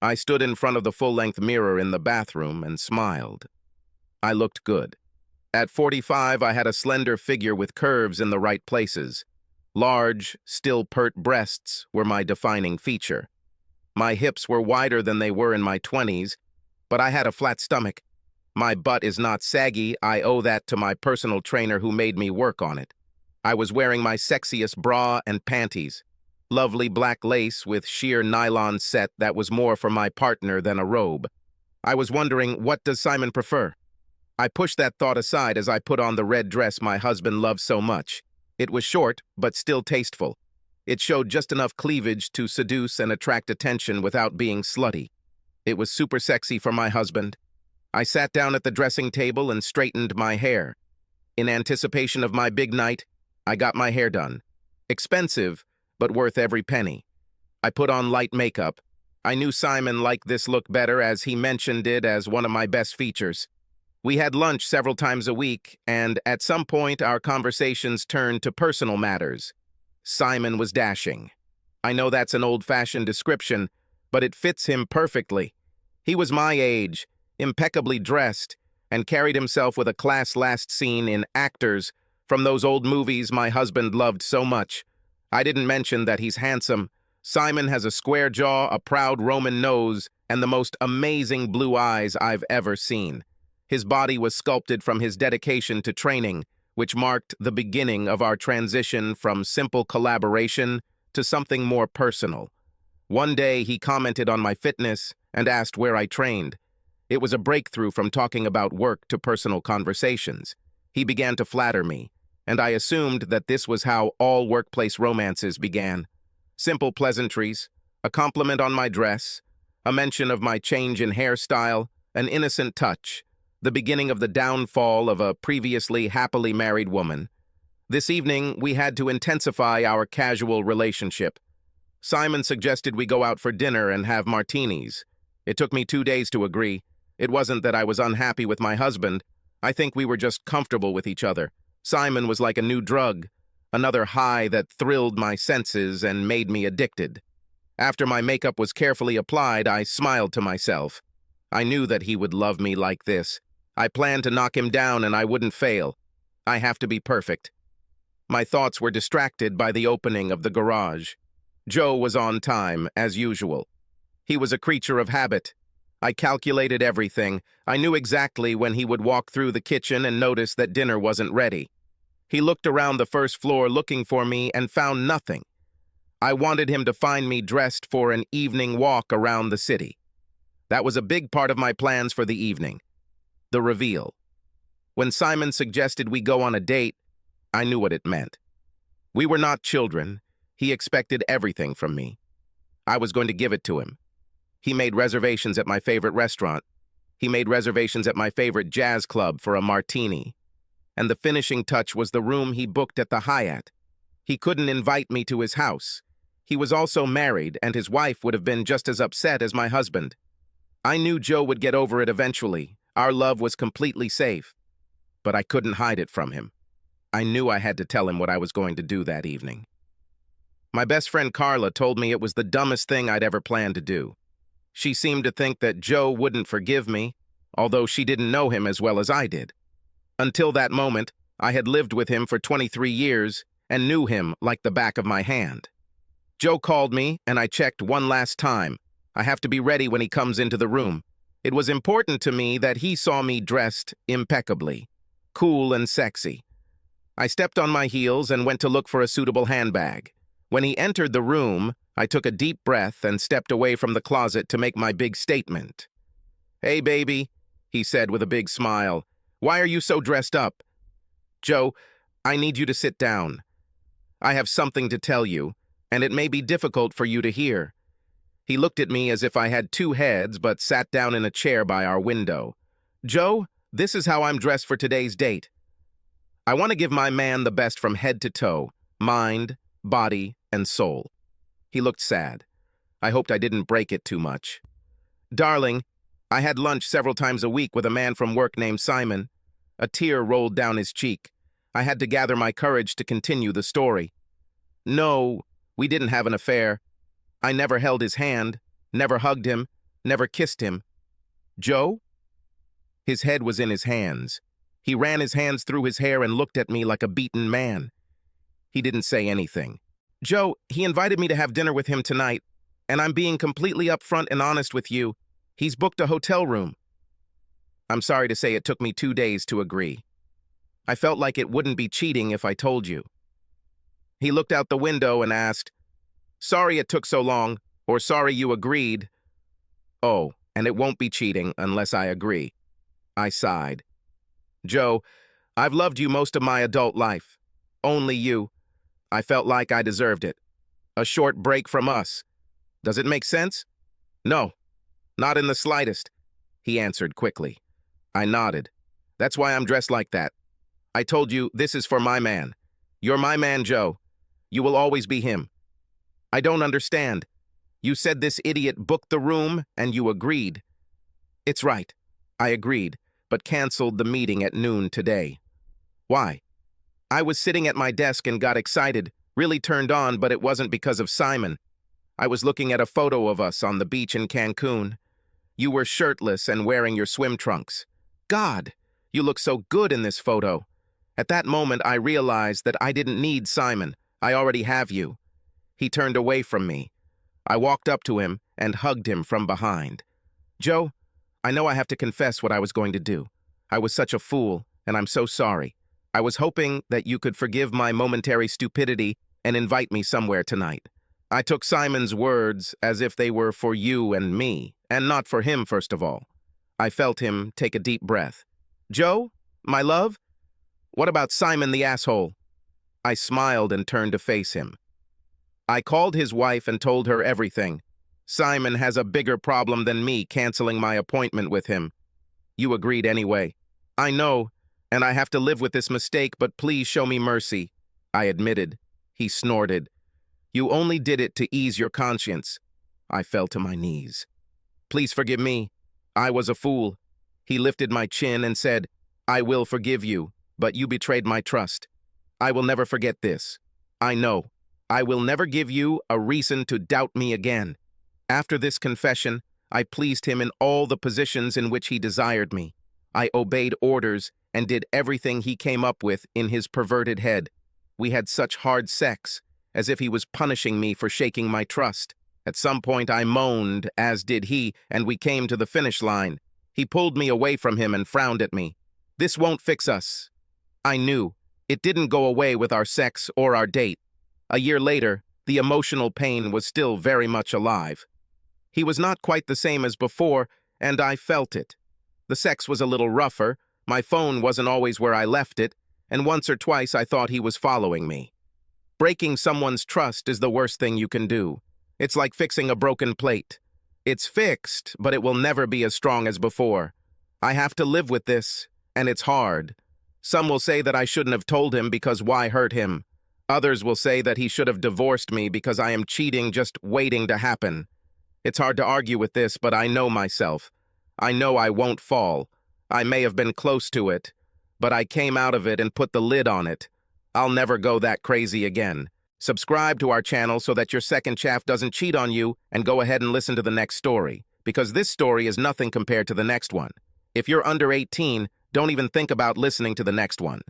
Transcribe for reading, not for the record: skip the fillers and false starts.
I stood in front of the full-length mirror in the bathroom and smiled. I looked good. At 45, I had a slender figure with curves in the right places. Large, still pert breasts were my defining feature. My hips were wider than they were in my 20s, but I had a flat stomach. My butt is not saggy. I owe that to my personal trainer who made me work on it. I was wearing my sexiest bra and panties. Lovely black lace with sheer nylon set that was more for my partner than a robe. I was wondering, what does Simon prefer? I pushed that thought aside as I put on the red dress my husband loved so much. It was short, but still tasteful. It showed just enough cleavage to seduce and attract attention without being slutty. It was super sexy for my husband. I sat down at the dressing table and straightened my hair. In anticipation of my big night, I got my hair done. Expensive, but worth every penny. I put on light makeup. I knew Simon liked this look better as he mentioned it as one of my best features. We had lunch several times a week, and at some point our conversations turned to personal matters. Simon was dashing. I know that's an old-fashioned description, but it fits him perfectly. He was my age, impeccably dressed, and carried himself with a class last seen in Actors from those old movies my husband loved so much. I didn't mention that he's handsome. Simon has a square jaw, a proud Roman nose, and the most amazing blue eyes I've ever seen. His body was sculpted from his dedication to training, which marked the beginning of our transition from simple collaboration to something more personal. One day, he commented on my fitness and asked where I trained. It was a breakthrough from talking about work to personal conversations. He began to flatter me, and I assumed that this was how all workplace romances began. Simple pleasantries, a compliment on my dress, a mention of my change in hairstyle, an innocent touch, the beginning of the downfall of a previously happily married woman. This evening, we had to intensify our casual relationship. Simon suggested we go out for dinner and have martinis. It took me 2 days to agree. It wasn't that I was unhappy with my husband. I think we were just comfortable with each other. Simon was like a new drug, another high that thrilled my senses and made me addicted. After my makeup was carefully applied, I smiled to myself. I knew that he would love me like this. I planned to knock him down and I wouldn't fail. I have to be perfect. My thoughts were distracted by the opening of the garage. Joe was on time, as usual. He was a creature of habit. I calculated everything. I knew exactly when he would walk through the kitchen and notice that dinner wasn't ready. He looked around the first floor looking for me and found nothing. I wanted him to find me dressed for an evening walk around the city. That was a big part of my plans for the evening. The reveal. When Simon suggested we go on a date, I knew what it meant. We were not children. He expected everything from me. I was going to give it to him. He made reservations at my favorite restaurant. He made reservations at my favorite jazz club for a martini. And the finishing touch was the room he booked at the Hyatt. He couldn't invite me to his house. He was also married, and his wife would have been just as upset as my husband. I knew Joe would get over it eventually. Our love was completely safe. But I couldn't hide it from him. I knew I had to tell him what I was going to do that evening. My best friend Carla told me it was the dumbest thing I'd ever planned to do. She seemed to think that Joe wouldn't forgive me, although she didn't know him as well as I did. Until that moment, I had lived with him for 23 years and knew him like the back of my hand. Joe called me, and I checked one last time. I have to be ready when he comes into the room. It was important to me that he saw me dressed impeccably, cool and sexy. I stepped on my heels and went to look for a suitable handbag. When he entered the room, I took a deep breath and stepped away from the closet to make my big statement. "Hey, baby," he said with a big smile. "Why are you so dressed up?" "Joe, I need you to sit down. I have something to tell you, and it may be difficult for you to hear." He looked at me as if I had two heads, but sat down in a chair by our window. "Joe, this is how I'm dressed for today's date. I want to give my man the best from head to toe, mind, body, and soul." He looked sad. I hoped I didn't break it too much. "Darling, I had lunch several times a week with a man from work named Simon." A tear rolled down his cheek. I had to gather my courage to continue the story. "No, we didn't have an affair. I never held his hand, never hugged him, never kissed him. Joe? His head was in his hands. He ran his hands through his hair and looked at me like a beaten man. He didn't say anything. Joe, he invited me to have dinner with him tonight, and I'm being completely upfront and honest with you. He's booked a hotel room. I'm sorry to say it took me 2 days to agree. I felt like it wouldn't be cheating if I told you. He looked out the window and asked, "Sorry it took so long, or sorry you agreed." "Oh, and it won't be cheating unless I agree." I sighed. "Joe, I've loved you most of my adult life. Only you. I felt like I deserved it. A short break from us. Does it make sense?" "No, not in the slightest," he answered quickly. I nodded. "That's why I'm dressed like that. I told you this is for my man. You're my man, Joe. You will always be him." "I don't understand. You said this idiot booked the room and you agreed." "It's right. I agreed, but canceled the meeting at noon today." "Why?" "I was sitting at my desk and got excited, really turned on, but it wasn't because of Simon. I was looking at a photo of us on the beach in Cancun. You were shirtless and wearing your swim trunks. God, you look so good in this photo. At that moment, I realized that I didn't need Simon. I already have you." He turned away from me. I walked up to him and hugged him from behind. "Joe, I know I have to confess what I was going to do. I was such a fool, and I'm so sorry. I was hoping that you could forgive my momentary stupidity and invite me somewhere tonight." I took Simon's words as if they were for you and me, and not for him, first of all. I felt him take a deep breath. "Joe, my love? What about Simon the asshole?" I smiled and turned to face him. "I called his wife and told her everything. Simon has a bigger problem than me canceling my appointment with him. You agreed anyway. I know, and I have to live with this mistake, but please show me mercy." I admitted. He snorted. "You only did it to ease your conscience." I fell to my knees. "Please forgive me. I was a fool." He lifted my chin and said, "I will forgive you, but you betrayed my trust. I will never forget this. I know. I will never give you a reason to doubt me again." After this confession, I pleased him in all the positions in which he desired me. I obeyed orders and did everything he came up with in his perverted head. We had such hard sex, as if he was punishing me for shaking my trust. At some point I moaned, as did he, and we came to the finish line. He pulled me away from him and frowned at me. "This won't fix us." I knew. It didn't go away with our sex or our date. A year later, the emotional pain was still very much alive. He was not quite the same as before, and I felt it. The sex was a little rougher, my phone wasn't always where I left it, and once or twice I thought he was following me. Breaking someone's trust is the worst thing you can do. It's like fixing a broken plate. It's fixed, but it will never be as strong as before. I have to live with this, and it's hard. Some will say that I shouldn't have told him because why hurt him? Others will say that he should have divorced me because I am cheating just waiting to happen. It's hard to argue with this, but I know myself. I know I won't fall. I may have been close to it, but I came out of it and put the lid on it. I'll never go that crazy again. Subscribe to our channel so that your second chaff doesn't cheat on you, and go ahead and listen to the next story, because this story is nothing compared to the next one. If you're under 18, don't even think about listening to the next one.